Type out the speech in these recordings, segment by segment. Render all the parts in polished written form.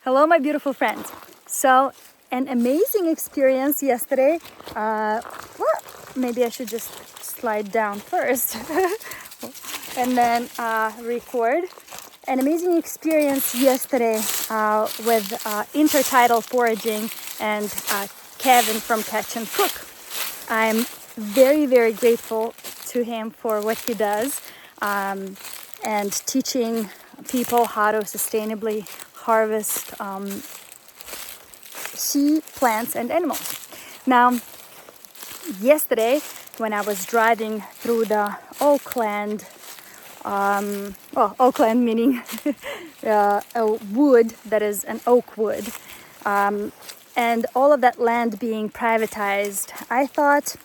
Hello, my beautiful friends. So, an amazing experience yesterday. Well, maybe I should just slide down first and then record. An amazing experience yesterday with intertidal foraging and Kevin from Catch and Cook. I'm very, very grateful to him for what he does and teaching people how to sustainably harvest sea plants and animals. Now, yesterday when I was driving through the Oakland, Oakland meaning a wood that is an oak wood, and all of that land being privatized, I thought,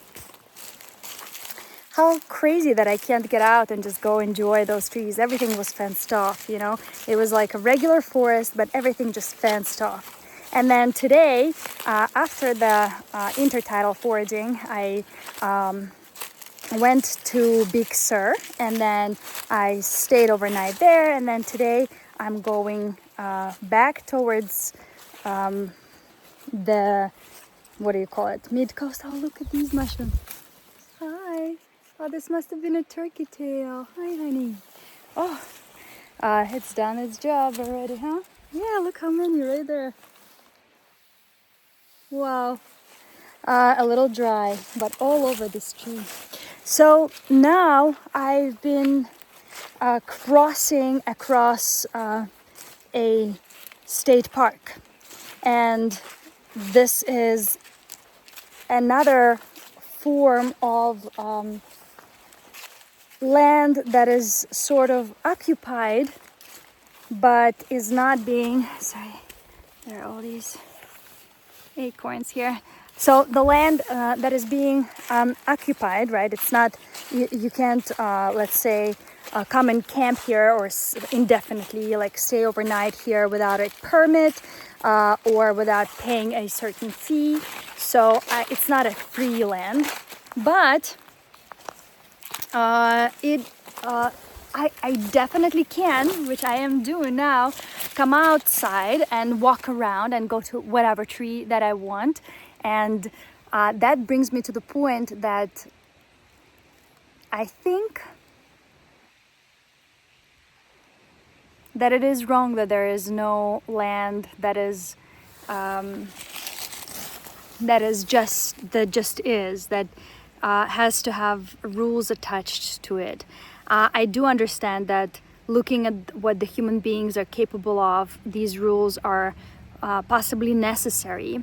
how crazy that I can't get out and just go enjoy those trees. Everything was fenced off, you know. It was like a regular forest, but everything just fenced off. And then today, after the intertidal foraging, I went to Big Sur, and then I stayed overnight there. And then today, I'm going back towards the, what do you call it? Mid-coast. Oh, look at these mushrooms. Hi. Oh, this must have been a turkey tail. Hi, honey. Oh, it's done its job already, huh? Yeah, look how many right there. Wow. A little dry, but all over this tree. So now I've been crossing across a state park. And this is another form of land that is sort of occupied, but is not being, sorry, there are all these acorns here. So the land that is being occupied, right? It's not, you can't, let's say, come and camp here or indefinitely, like stay overnight here without a permit or without paying a certain fee. So it's not a free land, but I definitely can, which I am doing now, come outside and walk around and go to whatever tree that I want. And that brings me to the point that I think that it is wrong that there is no land that is that has to have rules attached to it. I do understand that looking at what the human beings are capable of, these rules are possibly necessary.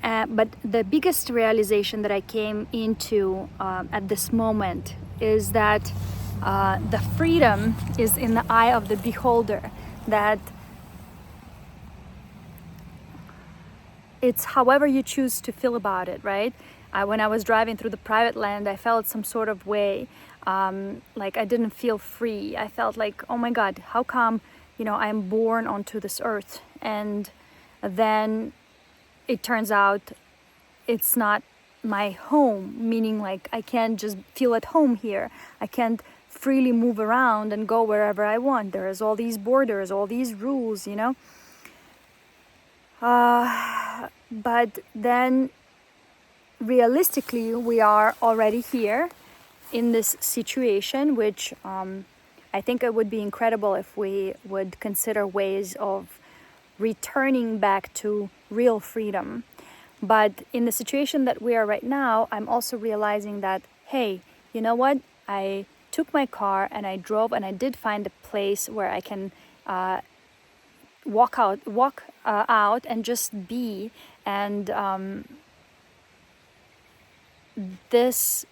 But the biggest realization that I came into at this moment is that the freedom is in the eye of the beholder, that it's however you choose to feel about it, right? When I was driving through the private land, I felt some sort of way, like I didn't feel free. I felt like, oh my God, how come, I'm born onto this earth? And then it turns out it's not my home, meaning like I can't just feel at home here. I can't freely move around and go wherever I want. There's all these borders, all these rules, but then realistically, we are already here in this situation, which I think it would be incredible if we would consider ways of returning back to real freedom. But in the situation that we are right now, I'm also realizing that, hey, you know what? I took my car and I drove and I did find a place where I can walk out and just be. And this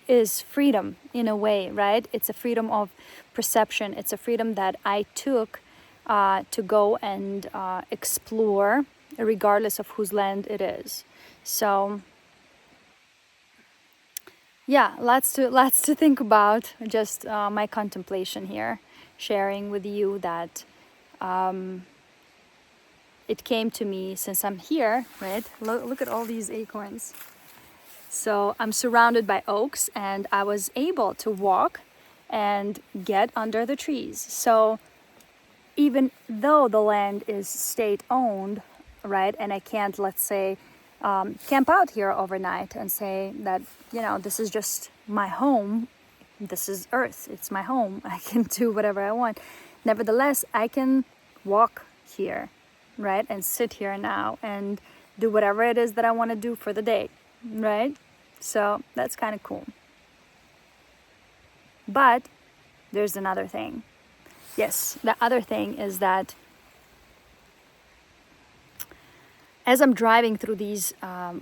is freedom in a way, right? It's a freedom of perception. It's a freedom that I took to go and explore, regardless of whose land it is. So yeah, lots to think about. Just my contemplation here, sharing with you that it came to me since I'm here, right? Look at all these acorns. So I'm surrounded by oaks, and I was able to walk and get under the trees. So even though the land is state-owned, right, and I can't, let's say, camp out here overnight and say that, this is just my home, this is Earth, it's my home, I can do whatever I want. Nevertheless, I can walk here, right, and sit here now and do whatever it is that I want to do for the day, right? So that's kind of cool. But there's another thing. Yes, the other thing is that as I'm driving through these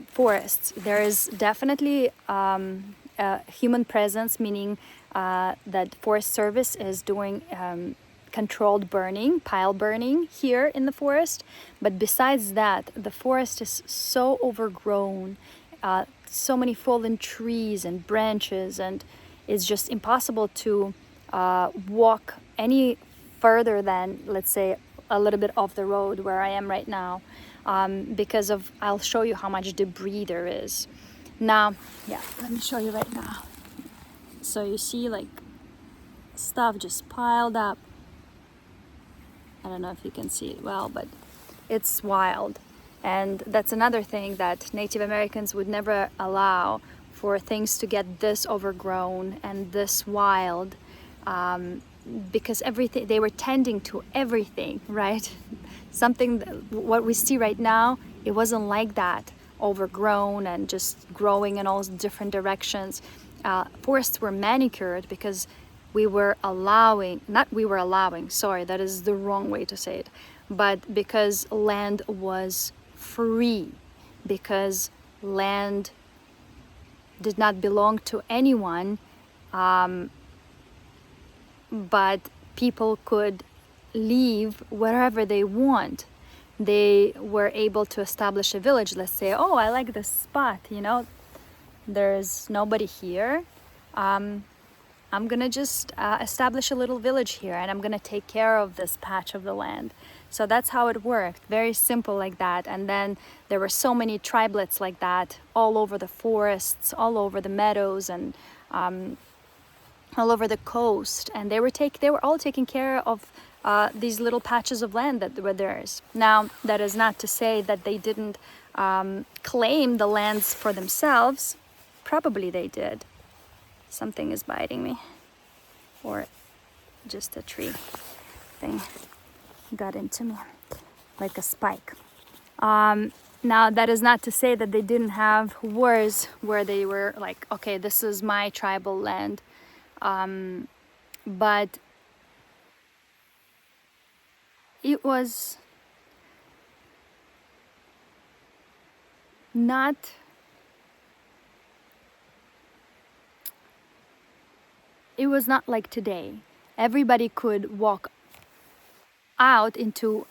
forests, there is definitely a human presence, meaning that Forest Service is doing controlled burning, pile burning here in the forest. But besides that, the forest is so overgrown, so many fallen trees and branches, and it's just impossible to walk any further than, let's say, a little bit off the road where I am right now, because of, I'll show you how much debris there is. Now, yeah, let me show you right now. So you see like stuff just piled up. I don't know if you can see it well, but it's wild. And that's another thing that Native Americans would never allow, for things to get this overgrown and this wild, because everything, they were tending to everything, right? Something, what we see right now, it wasn't like that, overgrown and just growing in all different directions. Forests were manicured because we were allowing, not we were allowing, sorry, that is the wrong way to say it, but because land was free, because land did not belong to anyone, but people could live wherever they want. They were able to establish a village. Let's say, oh, I like this spot, there's nobody here. I'm gonna just establish a little village here, and I'm gonna take care of this patch of the land. So that's how it worked, very simple like that. And then there were so many tribelets like that all over the forests, all over the meadows, and all over the coast, and they were all taking care of these little patches of land that were theirs. Now, that is not to say that they didn't claim the lands for themselves. Probably they did. Something is biting me, or just a tree thing got into me like a spike. Now, that is not to say that they didn't have wars where they were like, okay, this is my tribal land. But it was not like today. Everybody could walk out into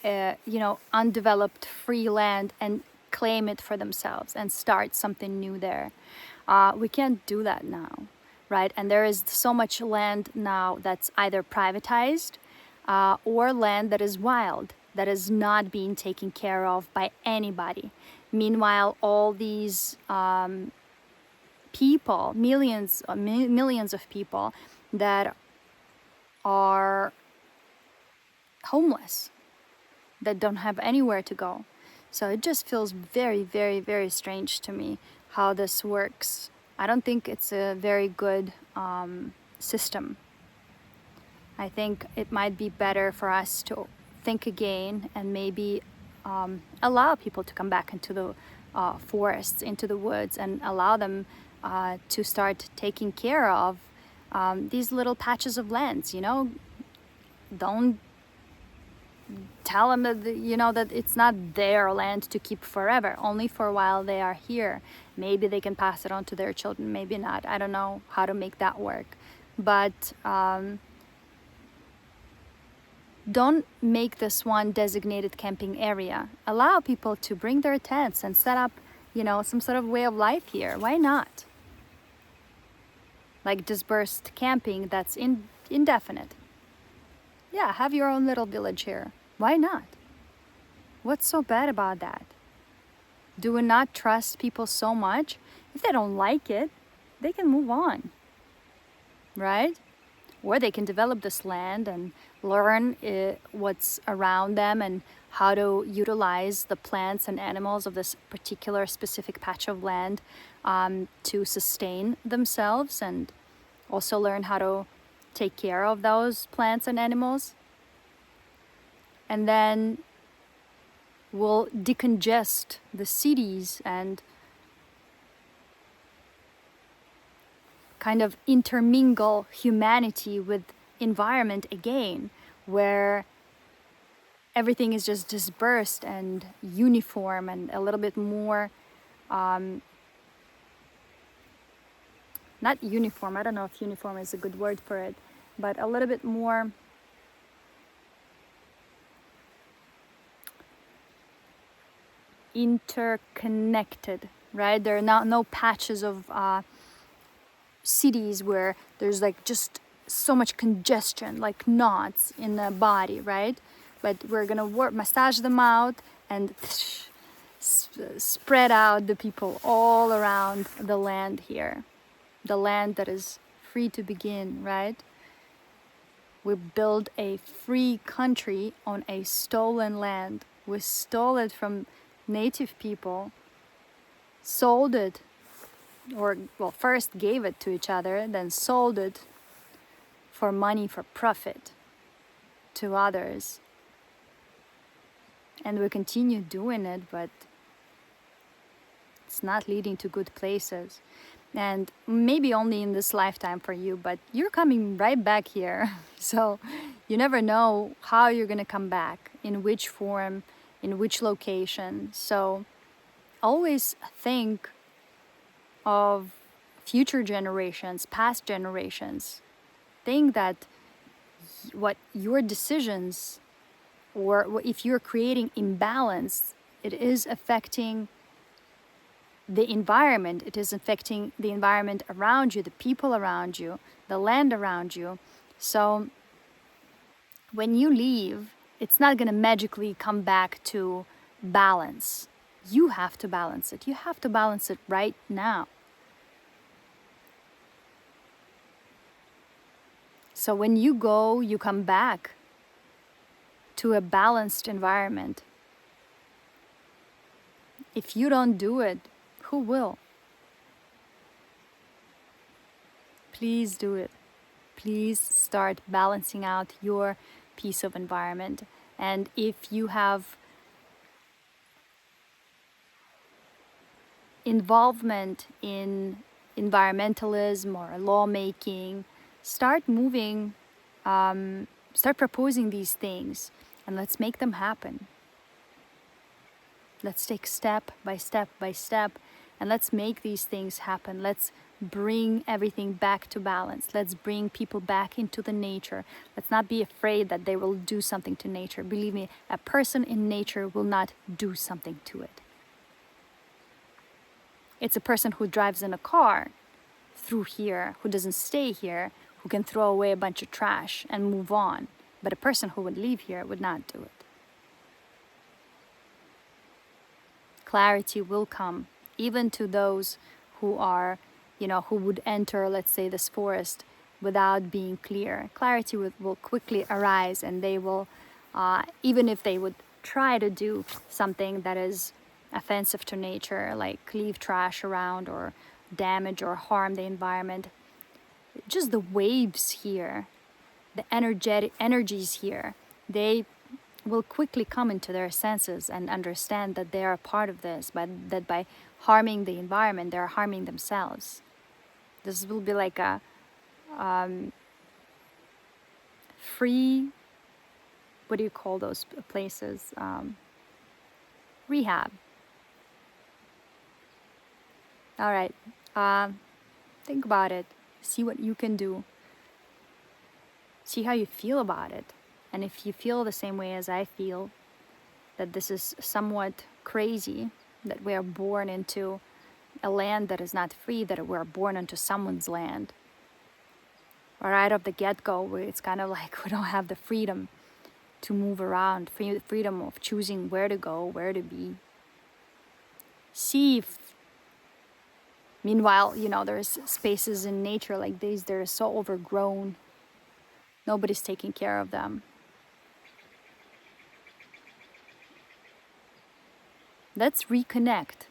undeveloped free land and claim it for themselves and start something new there. We can't do that now, right? And there is so much land now that's either privatized or land that is wild, that is not being taken care of by anybody. Meanwhile, all these people, millions of people that are homeless, that don't have anywhere to go. So it just feels very, very, very strange to me how this works. I don't think it's a very good system. I think it might be better for us to think again and maybe allow people to come back into the forests, into the woods, and allow them to start taking care of these little patches of lands. Don't tell them that that it's not their land to keep forever, only for a while they are here. Maybe they can pass it on to their children, maybe not. I don't know how to make that work, but don't make this one designated camping area. Allow people to bring their tents and set up some sort of way of life here. Why not? Like dispersed camping that's indefinite. Yeah, have your own little village here. Why not? What's so bad about that? Do we not trust people so much? If they don't like it, they can move on, right? Or they can develop this land and learn what's around them and how to utilize the plants and animals of this particular specific patch of land to sustain themselves, and also learn how to take care of those plants and animals. And then we'll decongest the cities and kind of intermingle humanity with environment again, where everything is just dispersed and uniform and a little bit more not uniform, I don't know if uniform is a good word for it, but a little bit more interconnected, right? There are no patches of cities where there's like just so much congestion, like knots in the body, right? But we're gonna massage them out and spread out the people all around the land here, the land that is free to begin, right? We build a free country on a stolen land. We stole it from native people, sold it, or well, first gave it to each other, then sold it for money, for profit to others. And we continue doing it, but it's not leading to good places. And maybe only in this lifetime for you, but you're coming right back here. So you never know how you're gonna come back, in which form, in which location. So always think of future generations, past generations. Think that what your decisions, or if you're creating imbalance, it is affecting the environment. It is affecting the environment around you, the people around you, the land around you. So when you leave, it's not going to magically come back to balance. You have to balance it. You have to balance it right now. So when you go, you come back to a balanced environment. If you don't do it, who will? Please do it. Please start balancing out your piece of environment. And if you have involvement in environmentalism or lawmaking, start moving, start proposing these things, and let's make them happen. Let's take step by step by step, and let's make these things happen. Let's bring everything back to balance. Let's bring people back into the nature. Let's not be afraid that they will do something to nature. Believe me, a person in nature will not do something to it. It's a person who drives in a car through here, who doesn't stay here, who can throw away a bunch of trash and move on. But a person who would live here would not do it. Clarity will come, even to those who are, who would enter, let's say, this forest without being clear. Clarity will quickly arise, and they will, even if they would try to do something that is offensive to nature, like leave trash around or damage or harm the environment, just the waves here, the energies here, they will quickly come into their senses and understand that they are a part of this, but that by harming the environment, they're harming themselves. This will be like a free, what do you call those places? Rehab. All right, think about it. See what you can do. See how you feel about it. And if you feel the same way as I feel, that this is somewhat crazy, that we are born into a land that is not free, that we're born into someone's land. Right off the get-go, it's kind of like we don't have the freedom to move around, freedom of choosing where to go, where to be. See if, meanwhile, there's spaces in nature like these that are so overgrown. Nobody's taking care of them. Let's reconnect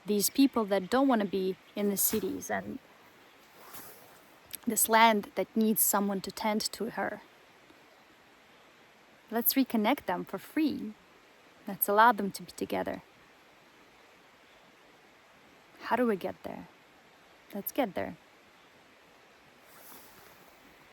these people that don't want to be in the cities and this land that needs someone to tend to her. Let's reconnect them for free. Let's allow them to be together. How do we get there? Let's get there.